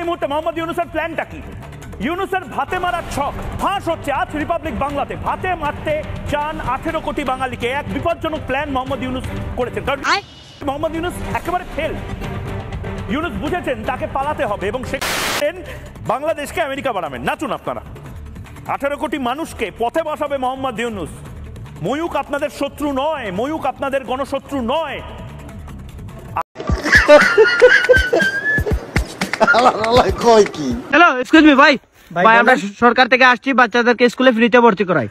এই মুহূর্তে মোহাম্মদ ইউনূসের প্ল্যানটা কি? ইউনূসের ভাতে মারার ছক ফাঁস হচ্ছে আজ রিপাবলিক বাংলাতে। ভাতে মারতে চান 18 কোটি বাঙালিকে, এক বিপজ্জনক প্ল্যান মোহাম্মদ ইউনূস করেছেন। কারণ মোহাম্মদ ইউনূস একেবারে ফেল। ইউনূস বুঝেছেন তাকে পালাতে হবে এবং সে বাংলাদেশকে আমেরিকা বানাবেন। নাচুন আপনারা, 18 কোটি মানুষকে পথে বসাবে মোহাম্মদ ইউনূস। ময়ূক আপনাদের শত্রু নয়, ময়ূক আপনাদের গণশত্রু নয়। হ্যালো, এক্সকিউজ মি ভাই। ভাই আমরা সরকার থেকে আসছি বাচ্চাদেরকে স্কুলে ফ্রিতে ভর্তি করাই।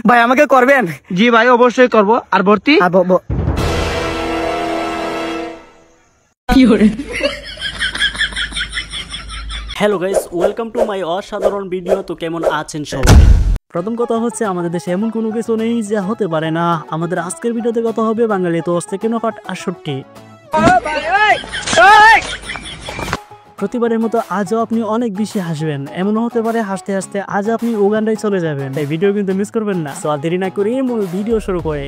ভাই আমাকে করবেন? জি ভাই অবশ্যই করব। আর ভর্তি? Hello guys, welcome to my অসাধারণ ভিডিও। তো কেমন আছেন সবাই? প্রথম কথা হচ্ছে আমাদের দেশে এমন কোনো কিছু নেই যা হতে পারে না। আমাদের আজকের ভিডিওতে কথা হবে বাঙালি তো সেকেন্ড পার্ট 68। প্রতিবারের মতো আজও আপনি অনেক বেশি হাসবেন, এমনও হতে পারে হাসতে হাসতে আজ আপনি উগান্ডায় চলে যাবেন। তাই ভিডিও কিন্তু মিস করবেন না। সো দেরি না করে মূল ভিডিও শুরু করে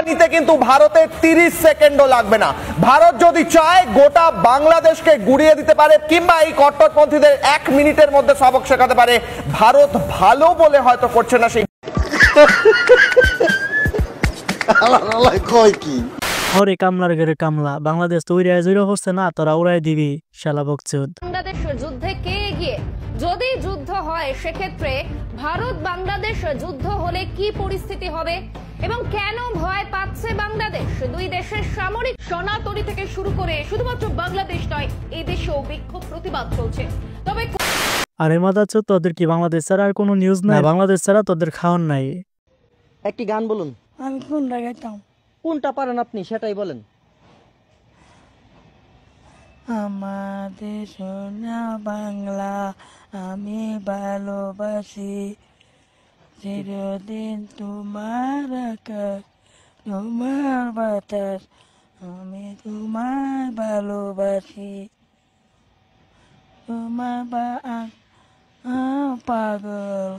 নিতে কিন্তু ভারতের 30 সেকেন্ডও লাগবে না। ভারত যদি চায় গোটা বাংলাদেশকে গুড়িয়ে দিতে পারে, কিংবা এই কট্টরপন্থীদের 1 মিনিটের মধ্যে সবক শেখাতে পারে। ভারত ভালো বলে হয়তো করছে না সেই হরে কামলার ঘরে কামলা। বাংলাদেশ তৈরি জৈর হচ্ছে না, তোরা উড়াই দিবি শালা বকচোদ। বাংলাদেশ যুদ্ধে কে এগিয়ে? যদি যুদ্ধ হয় সেক্ষেত্রে ভারত বাংলাদেশ যুদ্ধ হলে কি পরিস্থিতি হবে এবং কেন ভয় পাচ্ছে বাংলাদেশ? দুই দেশের সামরিক সনাতনী থেকে শুরু করে শুধুমাত্র বাংলাদেশ নয়, এই দেশেও বিক্ষোভ প্রতিবাদ চলছে। তবে আরে মাদাচ্ছ, তোদের কি বাংলাদেশ ছাড়া আর কোনো নিউজ নাই? বাংলাদেশ ছাড়া তোদের খাওয়ার নাই। একটি গান বলুন। আমি কোনটা গাইতাম? কোনটা পারেন আপনি সেটাই বলেন। আমাদের সোনা বাংলা আমি ভালোবাসি, চিরদিন তোমার আকাশ তোমার বাতাস, আমি তোমার ভালোবাসি, তোমার পাগল।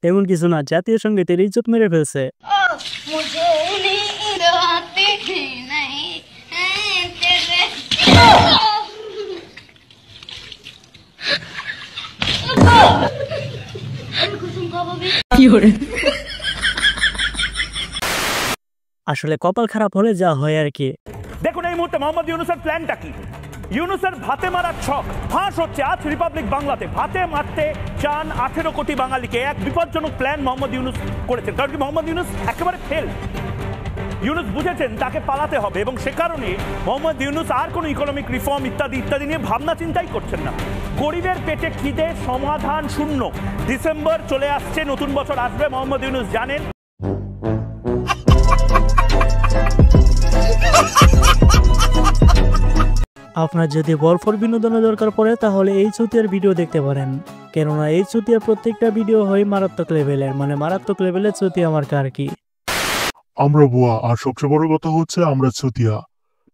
তেমন কিছু না, জাতীয় সঙ্গীতের ইজ্জত মেরে ফেলছে। আসলে কপাল খারাপ হলে যা হয় আর কি। দেখুন এই মুহূর্তে মোহাম্মদ ইউনূসের প্ল্যানটা কি? ইউনূসের ভাতে মারার ছক ফাঁস হচ্ছে আজ রিপাবলিক বাংলাতে। ভাতে মারতে চান 18 কোটি বাঙালিকে, এক বিপজ্জনক প্ল্যান মোহাম্মদ ইউনূস করেছেন। কারণ কি মোহাম্মদ ইউনূস একেবারে ফেল। ইউনূস বুঝেছেন তাকে পালাতে হবে এবং সে কারণে মোহাম্মদ ইউনূস আর কোনো ইকোনমিক রিফর্ম ইত্যাদি ইত্যাদি নিয়ে ভাবনা চিন্তাই করছেন না। গরিবের পেটে খিদে সমাধান শূন্য। ডিসেম্বর চলে আসছে, নতুন বছর আসবে। মোহাম্মদ ইউনূস জানেন আপনার যদি বরফর বিনোদনের দরকার পড়ে তাহলে এই চুতিয়ার ভিডিও দেখতে পারেন, কেননা এই চুতিয়ার প্রত্যেকটা ভিডিও হয় মারাত্মক লেভেলের, মানে মারাত্মক লেভেলের চুতিয়া আমার কার কি। আমরা বুয়া, আর সবচেয়ে বড় কথা হচ্ছে আমরা চুতিয়া।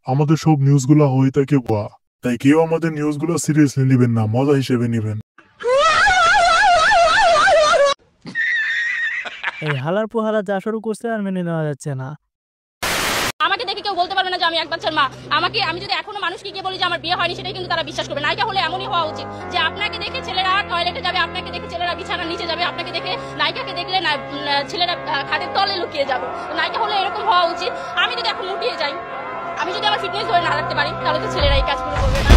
আমাদের সব নিউজগুলো হয়ে থাকে বুয়া, তাই কেউ আমাদের নিউজগুলো সিরিয়াসলি নেবেন না, মজা হিসেবে নেবেন। এই হালার পোহালা যা শুরু করছে আর মেনে নেওয়া যাচ্ছে না। আমাকে দেখে কেউ বলতে পারবে না যে আমি এক বাচ্চার মা। আমি যদি এখনো মানুষকে গিয়ে বলি যে আমার বিয়ে হয়নি, সেটাই কিন্তু তারা বিশ্বাস করবে। নায়িকা হলে এমনই হওয়া উচিত যে আপনাকে দেখে ছেলেরা টয়লেটে যাবে, আপনাকে দেখে ছেলেরা বিছানার নিচে যাবে, আপনাকে দেখে নায়িকাকে দেখলে ছেলেরা খাটের তলে লুকিয়ে যাবে। নায়িকা হলে এরকম হওয়া উচিত। আমি যদি এখন মুটিয়ে যাই, আমি যদি আমার ফিটনেস ধরে না রাখতে পারি, তাহলে তো ছেলেরা এই কাজগুলো করবে না।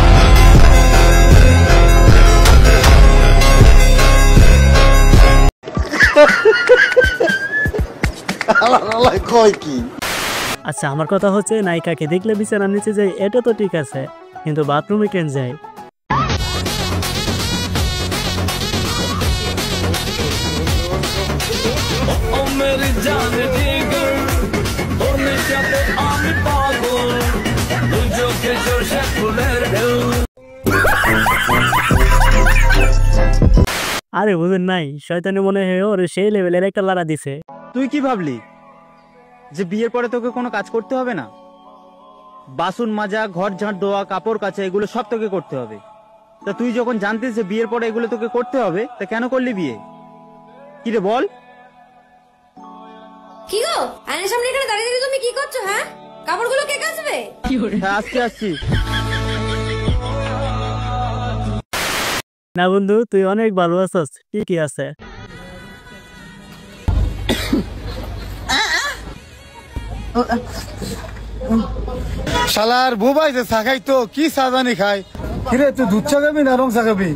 আচ্ছা, আমার কথা হচ্ছে নায়িকাকে দেখলে বিছানার নিচে যাই, এটা তো ঠিক আছে, কিন্তু বাথরুমে কেন যায়? আরে বুঝেন নাই, শয়তানি মনে হয় ওর সেই লেভেলের একটা লাড়া দিছে। তুই কি ভাবলি যে বিয়ের পরে তোকে কোনো কাজ করতে হবে না? বাসন মাজা, ঘর ঝাঁট দেওয়া, কাপড় কাচা, এগুলো সব তোকে করতে হবে। তা তুই যখন জানতিস যে বিয়ের পরে এগুলো তোকে করতে হবে, তা কেন করলি বিয়ে? কি রে বল? কি গো, আয়নার সামনে এখানে দাঁড়িয়ে তুমি কি করছো? হ্যাঁ, কাপড়গুলো কে কাচবে? হ্যাঁ, আসছি আসছি। না বন্ধু, তুই অনেক ভালো আছিস। কি আছে? শালার বুবাই যে চা খাই তো কি চা জানি খাই। কিরে তুই দুধ চা খাবি না রং চা খাবি?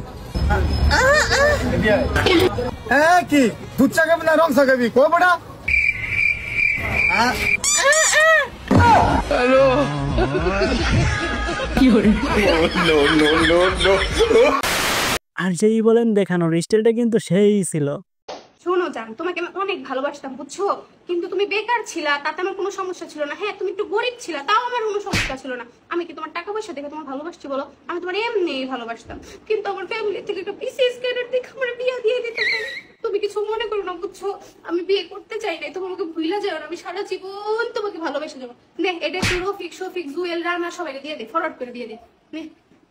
হ্যাঁ কি দুধ চা খাবি না রং চা খাবি কো বড়া? আর যেই বলেন দেখানোর স্টাইলটা কিন্তু সেই ছিল। শোনো জান, তোমাকে আমি অনেক ভালোবাসতাম বুঝছো, কিন্তু তুমি বেকার ছিলা, তাতে আমার কোনো সমস্যা ছিল না। হ্যাঁ তুমি একটু গরিব ছিলা, তাও আমার কোনো সমস্যা ছিল না। আমি কি তোমার টাকা পয়সা দেখে তোমার ভালোবাসছি বলো? আমি তোমার এমনিই ভালোবাসতাম, কিন্তু আমার ফ্যামিলি থেকে একটা বিসিএস ক্যাডার দেখে আমার বিয়ে দিয়ে দিতে চাই। তুমি কিছু মনে করো না বুঝছো, আমি বিয়ে করতে চাই না, তুমি আমাকে ভুলে যাও না, আমি সারা জীবন তোমাকে ভালোবেসে যাবো। নে এটা একটু রফিক শফিক জুয়েল রানা সবাই দিয়ে দে, ফরওয়ার্ড করে দিয়ে দে। নে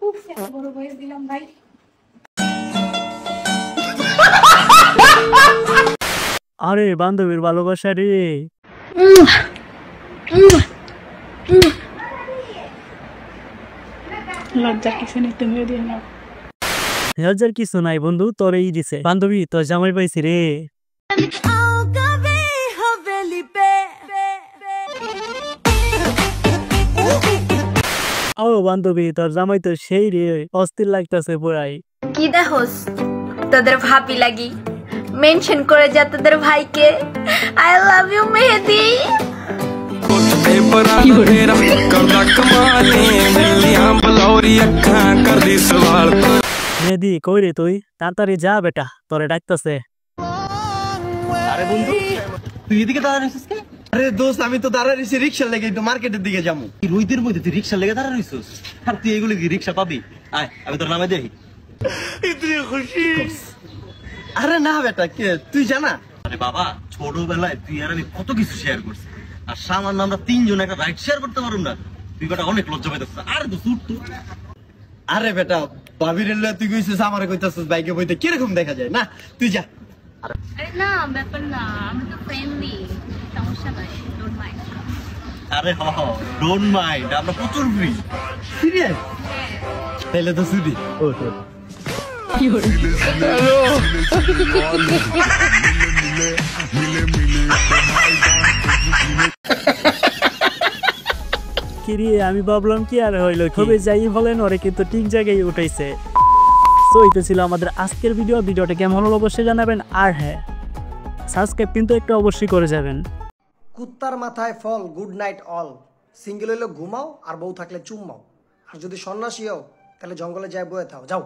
উফ এত বড় ভয়েস দিলাম ভাই। আরে বান্ধবীর ভালোবাসা রে। লজ্জার কিছু নেই, তুমিও দিয়ে নাও। লজ্জার কিছু নাই বন্ধু, তোরই দিছে। বান্ধবী তোর জামাই পাইছি রে। ও বান্ধবী, তোর জামাই তো সেই রে, অস্থির লাগতেছে পুরাই। কি দেখোস তোদের ভাবি লাগি মেনশন করে যা তোদের ভাইকে। আই লাভ ইউ মেহেদি। মেহেদি কই রে তুই? তাড়াতাড়ি যা বেটা, তোরে ডাকতেছে। আরে বন্ধু তুই এদিকে দাঁড়াইছিস কে? আরে দোস্ত আমি তো দাঁড়াইছি রিকশা লেগে, একটু মার্কেটের দিকে যাবো। রোদের মধ্যে তুই রিকশা লেগে দাঁড়াইছিস? আর তুই এগুলো কি রিকশা পাবি? আয় আমি তোর নামে দেখি। ইতনি খুশি। আরে না বেটা, কে তুই জানা? আরে বাবা ছোটবেলায় তুই আর আমি কত কিছু শেয়ার করছি, আর সামান্য আমরা তিনজন একটা রাইড শেয়ার করতে পারুম না? তুই বেটা অনেক লজ্জা পাইতেছিস। আরে তো সুট তো। আরে বেটা ভাবির তুই কইছিস আমারে কইতাছিস বাইকে বইতে কিরকম দেখা যায় না? তুই যা। আরে না ব্যাপার না, আমি তো ফ্রেন্ডলি, সমস্যা নাই, ডোন্ট মাইন্ড। আরে হ ডোন্ট মাইন্ড, আমরা প্রচুর ফ্রি। সিরিয়াস? তাহলে তো সুদি। ও তো কিরে আমি ভাবলাম কি আর হইলো, তবে যাই বলেন ওরে কিন্তু ঠিক জায়গায় উঠাইছে। তো এটা ছিল আমাদের আজকের ভিডিওটা কেমন হলো অবশ্যই জানাবেন। আর হ্যাঁ, সাবস্ক্রাইব কিন্তু একটু অবশ্যই করে যাবেন। কুত্তার মাথায় ফল, গুড নাইট অল। সিঙ্গেল হইলে ঘুমাও, আর বউ থাকলে চুম্মাও। আর যদি সন্ন্যাসী হও তাহলে জঙ্গলে যায় বয়ে থাও, যাও।